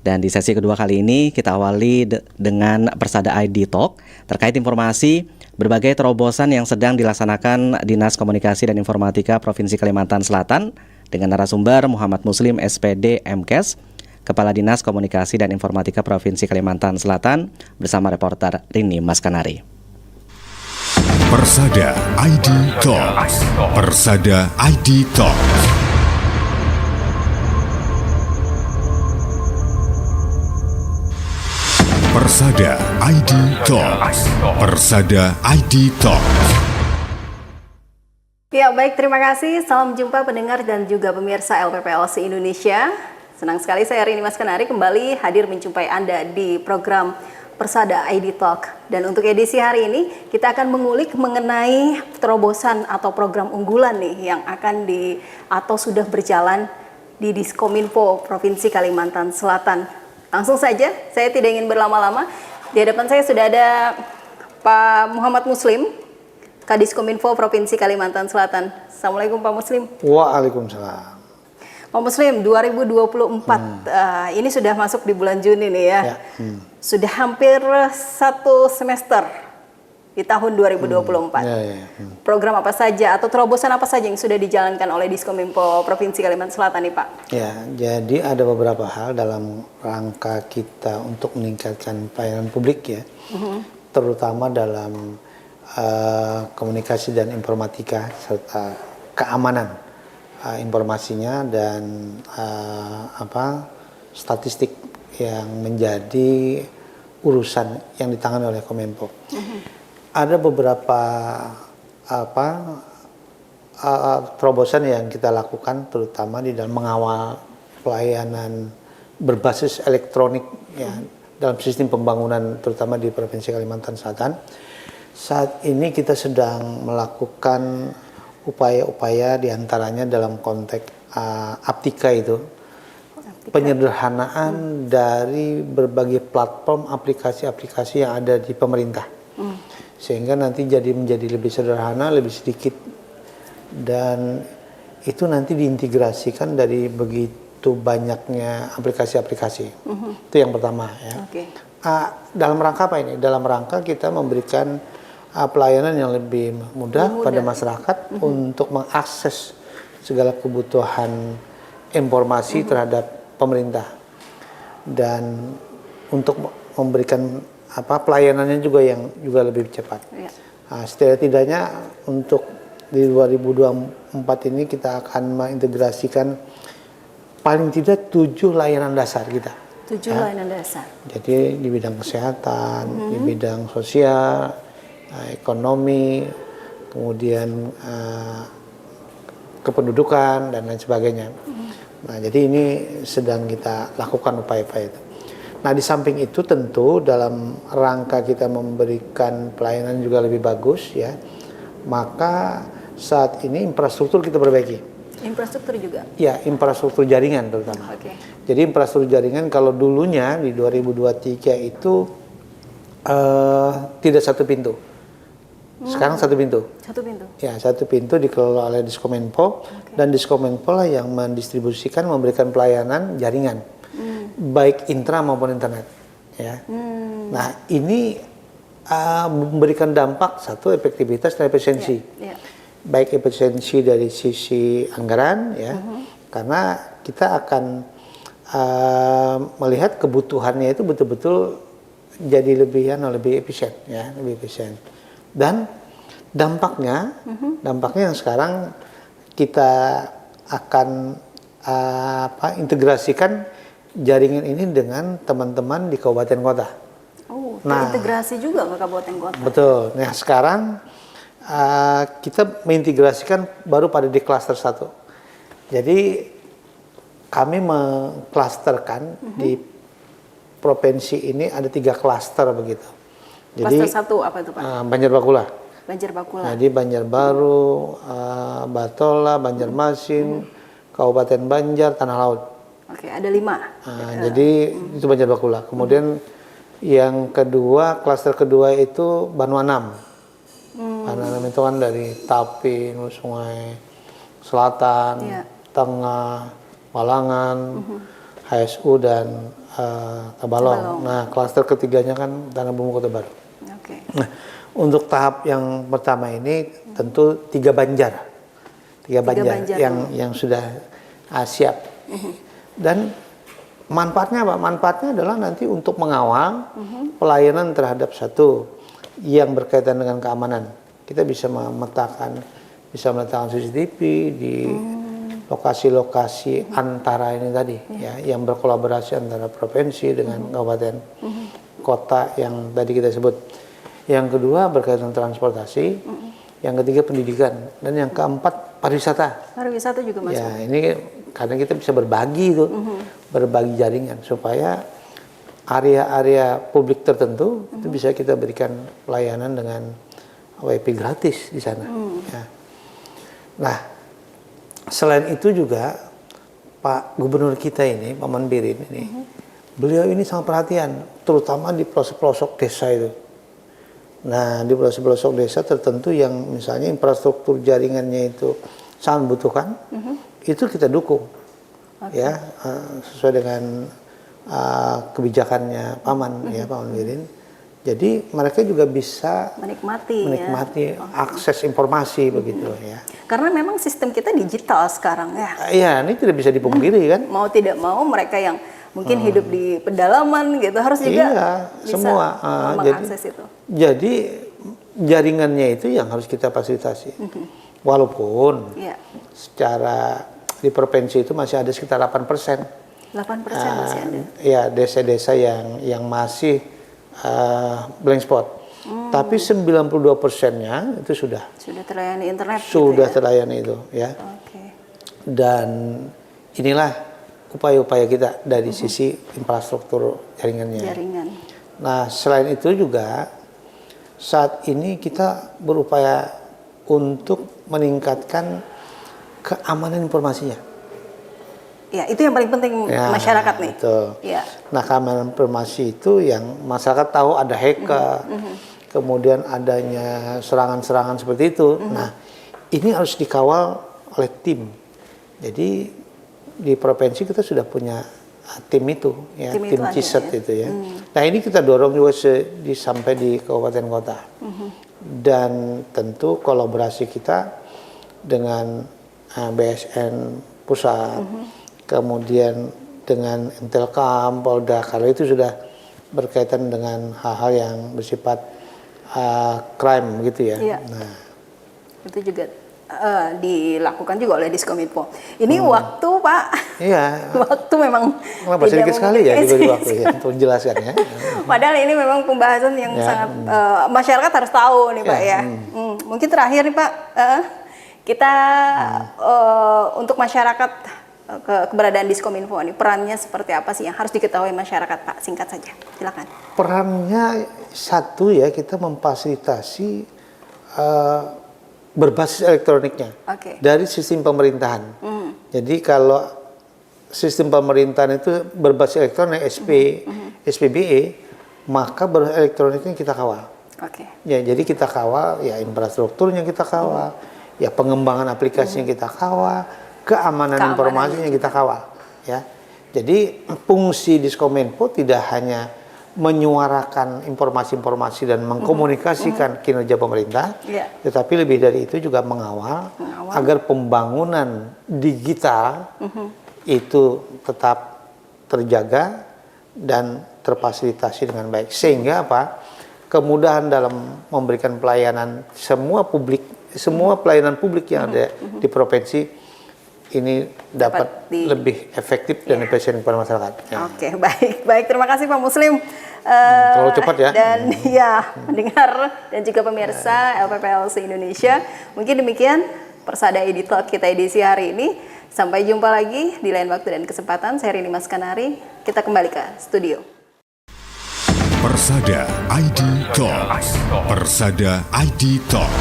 Dan di sesi kedua kali ini kita awali dengan Persada ID Talk terkait informasi berbagai terobosan yang sedang dilaksanakan Dinas Komunikasi dan Informatika Provinsi Kalimantan Selatan dengan narasumber Muhammad Muslim SPD MKes, Kepala Dinas Komunikasi dan Informatika Provinsi Kalimantan Selatan bersama reporter Rini Maskanari. Persada ID Talk. Persada ID Talk. Persada ID Talk. Persada ID Talk. Ya, baik, terima kasih. Salam jumpa pendengar dan juga pemirsa LPPLC Indonesia. Senang sekali saya Rini Maskanari kembali hadir menjumpai Anda di program Persada ID Talk. Dan untuk edisi hari ini kita akan mengulik mengenai terobosan atau program unggulan nih yang akan atau sudah berjalan di Diskominfo Provinsi Kalimantan Selatan. Langsung saja, saya tidak ingin berlama-lama. Di hadapan saya sudah ada Pak Muhammad Muslim, Kadiskominfo Provinsi Kalimantan Selatan. Assalamualaikum Pak Muslim. Waalaikumsalam. Pak Muslim, 2024 ini sudah masuk di bulan Juni nih ya. Sudah hampir satu semester di tahun 2024. Program apa saja atau terobosan apa saja yang sudah dijalankan oleh Diskominfo Provinsi Kalimantan Selatan nih Pak? Ya, jadi ada beberapa hal dalam rangka kita untuk meningkatkan pelayanan publik ya, terutama dalam komunikasi dan informatika serta keamanan informasinya dan statistik yang menjadi urusan yang ditangani oleh Kominfo. Ada beberapa terobosan yang kita lakukan terutama di dalam mengawal pelayanan berbasis elektronik ya, dalam sistem pembangunan terutama di Provinsi Kalimantan Selatan. Saat ini kita sedang melakukan upaya-upaya diantaranya dalam konteks Aptika itu penyederhanaan dari berbagai platform aplikasi-aplikasi yang ada di pemerintah. Sehingga nanti menjadi lebih sederhana, lebih sedikit, dan itu nanti diintegrasikan dari begitu banyaknya aplikasi-aplikasi. Itu yang pertama ya. Dalam rangka apa ini? Dalam rangka kita memberikan pelayanan yang lebih mudah pada masyarakat untuk mengakses segala kebutuhan informasi terhadap pemerintah, dan untuk memberikan pelayanannya juga yang lebih cepat. Setidaknya untuk di 2024 ini kita akan mengintegrasikan paling tidak 7 layanan dasar kita. 7 layanan dasar. Jadi di bidang kesehatan, di bidang sosial, ekonomi, kemudian kependudukan dan lain sebagainya. Nah, jadi ini sedang kita lakukan upaya-upaya itu. Nah, di samping itu tentu dalam rangka kita memberikan pelayanan juga lebih bagus ya, maka saat ini infrastruktur kita perbaiki. Infrastruktur juga? Ya, infrastruktur jaringan terutama. Jadi infrastruktur jaringan kalau dulunya di 2023 itu tidak satu pintu. Sekarang satu pintu. Satu pintu? Ya, satu pintu dikelola oleh Diskominfo, dan Diskominfo lah yang mendistribusikan, memberikan pelayanan jaringan. Baik intra maupun internet ya. Nah, ini memberikan dampak satu efektivitas dan efisiensi. Baik efisiensi dari sisi anggaran ya, karena kita akan melihat kebutuhannya itu betul-betul jadi lebih efisien ya, lebih efisien. Dan dampaknya yang sekarang kita akan integrasikan jaringan ini dengan teman-teman di kabupaten kota. Integrasi juga ke kabupaten kota. Betul. Nah, sekarang kita mengintegrasikan baru pada di klaster 1. Jadi kami mengklasterkan di provinsi ini ada 3 klaster begitu. Jadi klaster 1 apa itu Pak? Banjarbakula. Jadi Banjarbaru, Batola, Banjarmasin, Kabupaten Banjar, Tanah Laut. Ada 5. Jadi itu Banjarbakula. Kemudian yang kedua, klaster kedua itu Banuanam. Banuanam itu kan dari Tapi, Sungai Selatan, Tengah, Malangan, HSU dan Tabalong. Nah, klaster ketiganya kan Tanah Bumbu Kota Baru. Oke. Nah, untuk tahap yang pertama ini tentu 3 Banjar. 3 Banjar yang sudah siap. Dan manfaatnya apa? Manfaatnya adalah nanti untuk mengawal pelayanan terhadap satu yang berkaitan dengan keamanan. Kita bisa meletakkan CCTV di lokasi-lokasi antara ini tadi, ya, yang berkolaborasi antara provinsi dengan kabupaten, kota yang tadi kita sebut. Yang kedua berkaitan transportasi, yang ketiga pendidikan, dan yang keempat pariwisata. Pariwisata juga masuk. Ya, ini karena kita bisa berbagi itu, berbagi jaringan supaya area-area publik tertentu itu bisa kita berikan pelayanan dengan WiFi gratis di sana. Ya. Nah, selain itu juga Pak Gubernur kita ini, Pak Manbirin ini, beliau ini sangat perhatian, terutama di pelosok-pelosok desa itu. Nah, di pelosok-pelosok desa tertentu yang misalnya infrastruktur jaringannya itu sangat membutuhkan, itu kita dukung, ya, sesuai dengan kebijakannya Paman, ya, Pak Manbirin. Jadi mereka juga bisa menikmati akses informasi begitu, ya. Karena memang sistem kita digital sekarang, ya. Iya, ini tidak bisa dipungkiri kan. Mau tidak mau mereka yang mungkin hidup di pedalaman gitu harus juga bisa semua mengakses itu. Jadi jaringannya itu yang harus kita fasilitasi. Walaupun secara di provinsi itu masih ada sekitar 8%. 8% masih ada. Ya, desa-desa yang masih blank spot. Tapi 92%-nya itu sudah terlayani internet. Sudah terlayani itu, ya. Dan inilah upaya-upaya kita dari sisi infrastruktur jaringannya. Nah, selain itu juga saat ini kita berupaya untuk meningkatkan keamanan informasinya. Ya, itu yang paling penting masyarakat nih. Betul. Ya. Nah, keamanan informasi itu yang masyarakat tahu ada hacker, kemudian adanya serangan-serangan seperti itu. Nah, ini harus dikawal oleh tim. Jadi di provinsi kita sudah punya tim itu, ya, tim CISET itu, ya. Nah, ini kita dorong juga sampai di kabupaten kota. Dan tentu kolaborasi kita dengan BSN pusat, kemudian dengan Intelkam, Polda, kalau itu sudah berkaitan dengan hal-hal yang bersifat crime gitu, ya. Nah, itu juga dilakukan juga oleh Diskominfo. Ini waktu, Pak. Iya. Waktu memang tidak sedikit sekali ya diberi waktu ya untuk menjelaskan, ya. Padahal ini memang pembahasan yang sangat masyarakat harus tahu nih, Pak, ya. Mungkin terakhir nih, Pak, kita untuk masyarakat keberadaan Diskominfo ini perannya seperti apa sih yang harus diketahui masyarakat, Pak? Singkat saja, silakan. Perannya satu, ya, kita memfasilitasi berbasis elektroniknya dari sistem pemerintahan. Jadi kalau sistem pemerintahan itu berbasis elektronik SPBE, maka elektroniknya kita kawal. Ya, jadi kita kawal, ya, infrastrukturnya kita kawal, ya, pengembangan aplikasinya kita kawal, keamanan informasinya kita kawal, ya. Jadi fungsi Diskominfo tidak hanya menyuarakan informasi-informasi dan mengkomunikasikan kinerja pemerintah, tetapi lebih dari itu juga mengawal agar pembangunan digital itu tetap terjaga dan terfasilitasi dengan baik, sehingga apa, kemudahan dalam memberikan pelayanan semua pelayanan publik yang ada di provinsi ini dapat lebih efektif dan efisien kepada masyarakat. Ya. Baik. Terima kasih Pak Muslim. Terlalu cepat ya. Dan ya, pendengar dan juga pemirsa LPPLC Indonesia. Mungkin demikian Persada ID Talk kita edisi hari ini. Sampai jumpa lagi di lain waktu dan kesempatan. Saya Rini Maskanari. Kita kembali ke studio. Persada ID Talk. Persada ID Talk.